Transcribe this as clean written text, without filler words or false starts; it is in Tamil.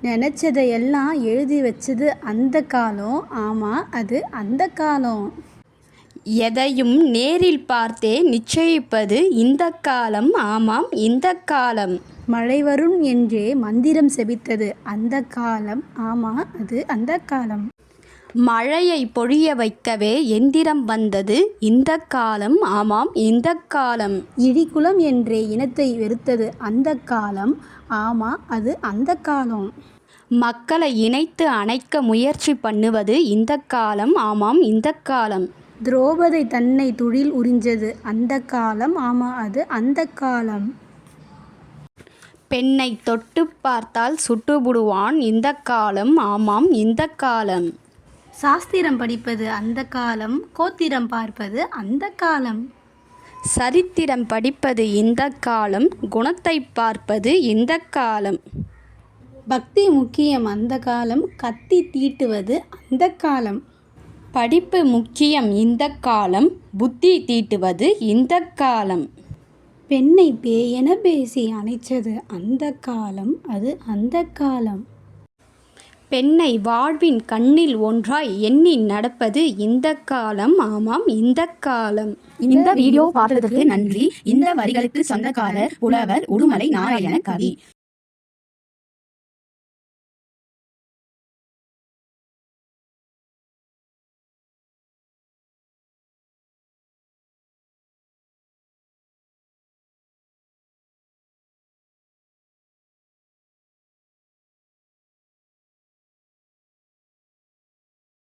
நினச்சதையெல்லாம் எழுதி வச்சது அந்த காலம். ஆமாம், அது அந்த காலம். எதையும் நேரில் பார்த்தே நிச்சயிப்பது இந்த காலம். ஆமாம், இந்த காலம். மழை வரும் என்றே மந்திரம் செபித்தது அந்த காலம். ஆமாம், அது அந்த காலம். மழையை பொழிய வைக்கவே எந்திரம் வந்தது இந்த காலம். ஆமாம், இந்த காலம். இடிக்குலம் என்றே இனத்தை வெறுத்தது அந்த காலம். ஆமாம், அது அந்த காலம். மக்களை இணைத்து அணைக்க முயற்சி பண்ணுவது இந்த காலம். ஆமாம், இந்த காலம். திரௌபதி தன்னை துழில் உறிஞ்சது அந்த காலம். ஆமாம், அது அந்த காலம். பெண்ணை தொட்டு பார்த்தால் சுட்டுவிடுவான் இந்த காலம். ஆமாம், இந்த காலம். சாஸ்திரம் படிப்பது அந்த காலம். கோத்திரம் பார்ப்பது அந்த காலம். சரித்திரம் படிப்பது இந்த காலம். குணத்தை பார்ப்பது இந்த காலம். பக்தி முக்கியம் அந்த காலம். கத்தி தீட்டுவது அந்த காலம். படிப்பு முக்கியம் இந்த காலம். புத்தி தீட்டுவது இந்த காலம். பெண்ணை பேயென பேசி அணைச்சது அந்த காலம். அது அந்த காலம். பெண்ணை வாழ்வின் கண்ணில் ஒன்றாய் எண்ணி நடப்பது இந்த காலம். ஆமாம், இந்த காலம். இந்த வீடியோ பார்த்ததற்கு நன்றி. இந்த வரிகளுக்கு சொந்தக்காரர் புலவர் உடுமலை நாராயண கவி.